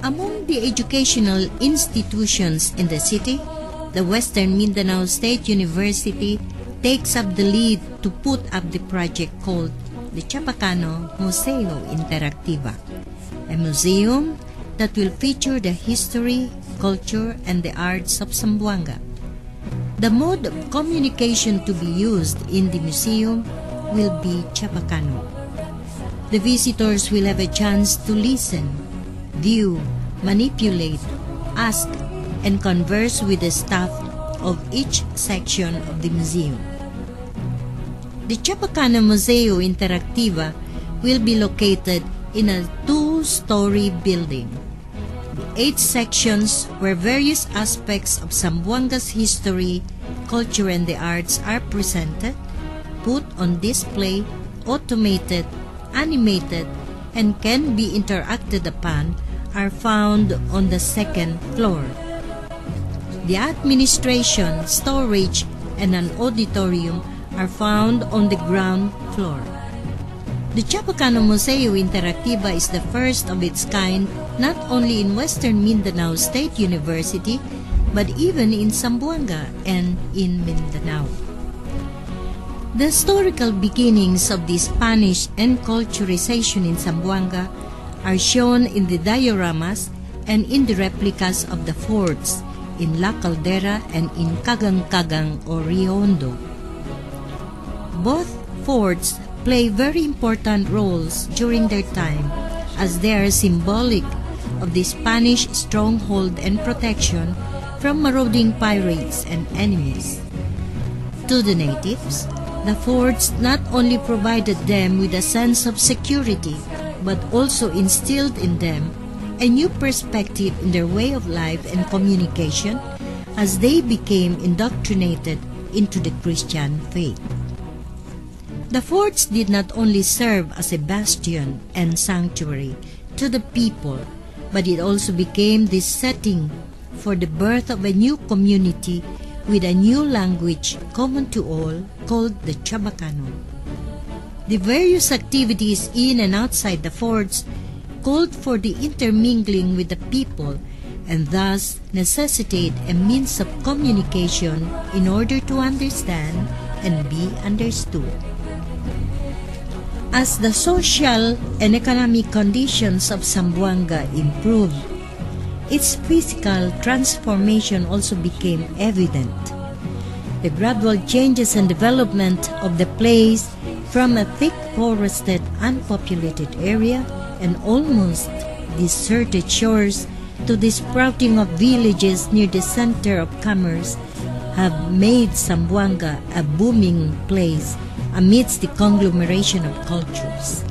Among the educational institutions in the city, the Western Mindanao State University takes up the lead to put up the project called the Chavacano Museo Interactiva, a museum that will feature the history, culture, and the arts of Zamboanga. The mode of communication to be used in the museum will be Chavacano. The visitors will have a chance to listen, view, manipulate, ask, and converse with the staff of each section of the museum. The Chavacano Museo Interactiva will be located in a two-story building. The 8 sections where various aspects of Zamboanga's history, culture, and the arts are presented, put on display, automated, animated, and can be interacted upon are found on the 2nd floor. The administration, storage, and an auditorium are found on the ground floor. The Chavacano Museo Interactiva is the first of its kind not only in Western Mindanao State University but even in Zamboanga and in Mindanao. The historical beginnings of the Spanish enculturation in Zamboanga are shown in the dioramas and in the replicas of the forts in La Caldera and in Cagang-Cagang or Rio Hondo. Both forts play very important roles during their time as they are symbolic of the Spanish stronghold and protection from marauding pirates and enemies. To the natives, the forts not only provided them with a sense of security but also instilled in them a new perspective in their way of life and communication as they became indoctrinated into the Christian faith. The forts did not only serve as a bastion and sanctuary to the people, but it also became the setting for the birth of a new community with a new language common to all called the Chavacano. The various activities in and outside the forts called for the intermingling with the people and thus necessitate a means of communication in order to understand and be understood. As the social and economic conditions of Zamboanga improved, its physical transformation also became evident. The gradual changes and development of the place from a thick forested, unpopulated area and almost deserted shores to the sprouting of villages near the center of commerce have made Zamboanga a booming place amidst the conglomeration of cultures.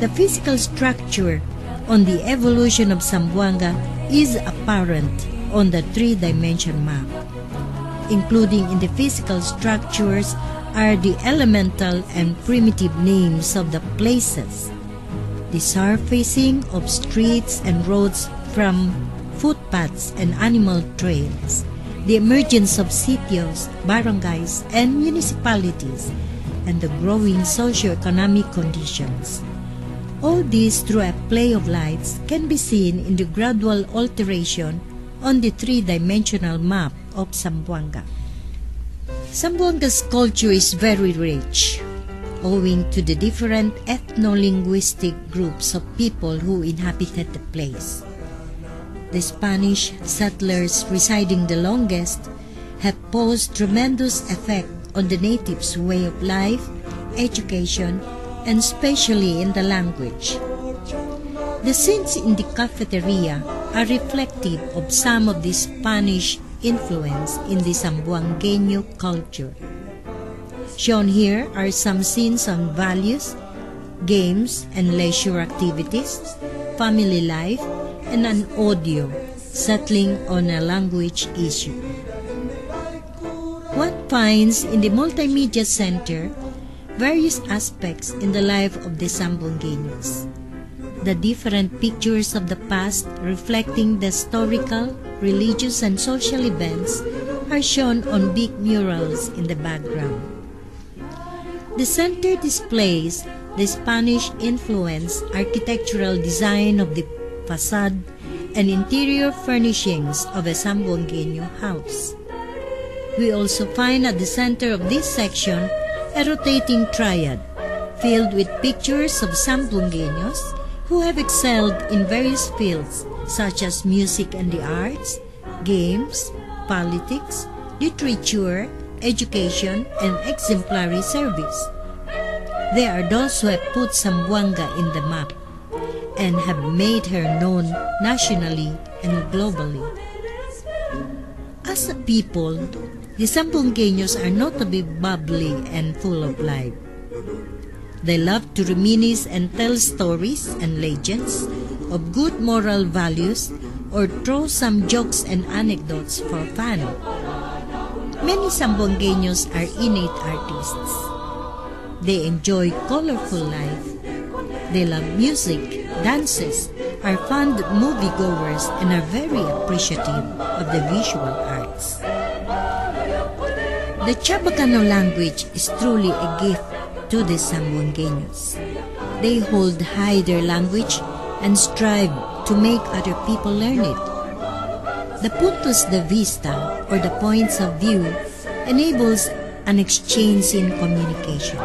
The physical structure on the evolution of Zamboanga is apparent on the 3-dimension map. Including in the physical structures are the elemental and primitive names of the places, the surfacing of streets and roads from footpaths and animal trails, the emergence of sitios, barangays, and municipalities, and the growing socio-economic conditions. All this through a play of lights can be seen in the gradual alteration on the 3-dimensional map of Zamboanga. Zamboanga's culture is very rich, owing to the different ethno-linguistic groups of people who inhabited the place. The Spanish settlers residing the longest have posed tremendous effect on the natives' way of life, education, and especially in the language. The scenes in the cafeteria are reflective of some of the Spanish influence in the Zamboangueño culture. Shown here are some scenes on values, games and leisure activities, family life, and an audio settling on a language issue. One finds in the Multimedia Center various aspects in the life of the Zamboangueños. The different pictures of the past reflecting the historical, religious, and social events are shown on big murals in the background. The center displays the Spanish-influenced architectural design of the facade, and interior furnishings of a Zamboangueño house. We also find at the center of this section a rotating triad filled with pictures of Zamboangueños who have excelled in various fields such as music and the arts, games, politics, literature, education, and exemplary service. They are those who have put Zamboanga in the map and have made her known nationally and globally. As a people, the Zamboangueños are notably bubbly and full of life. They love to reminisce and tell stories and legends of good moral values or throw some jokes and anecdotes for fun. Many Zamboangueños are innate artists. They enjoy colorful life. They love music, dances, are fond moviegoers, and are very appreciative of the visual arts. The Chavacano language is truly a gift to the Zamboangueños. They hold high their language and strive to make other people learn it. The puntos de vista, or the points of view, enables an exchange in communication.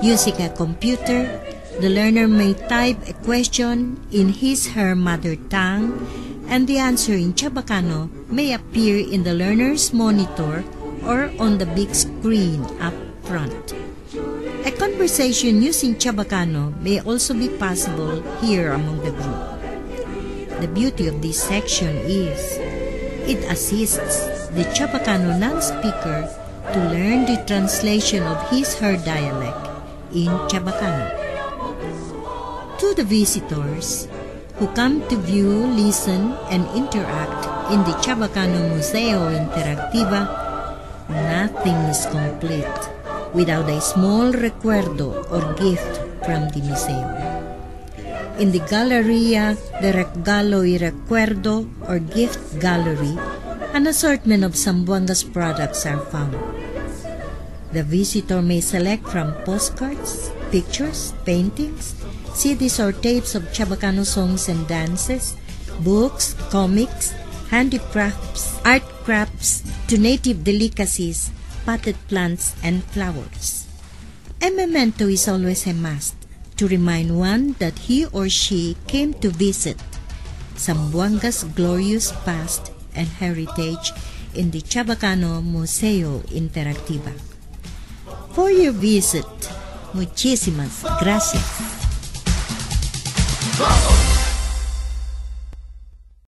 Using a computer, the learner may type a question in his/her mother tongue, and the answer in Chavacano may appear in the learner's monitor or on the big screen up front. A conversation using Chavacano may also be possible here among the group. The beauty of this section is it assists the Chavacano non-speaker to learn the translation of his/her dialect in Chavacano. To the visitors who come to view, listen, and interact in the Chavacano Museo Interactiva, nothing is complete without a small recuerdo or gift from the museo. In the Galleria de Regalo y Recuerdo or Gift Gallery, an assortment of Zamboanga's products are found. The visitor may select from postcards, pictures, paintings, CDs or tapes of Chavacano songs and dances, books, comics, handicrafts, art crafts, to native delicacies, potted plants, and flowers. A memento is always a must to remind one that he or she came to visit Zamboanga's glorious past and heritage in the Chavacano Museo Interactiva. For your visit, muchísimas gracias.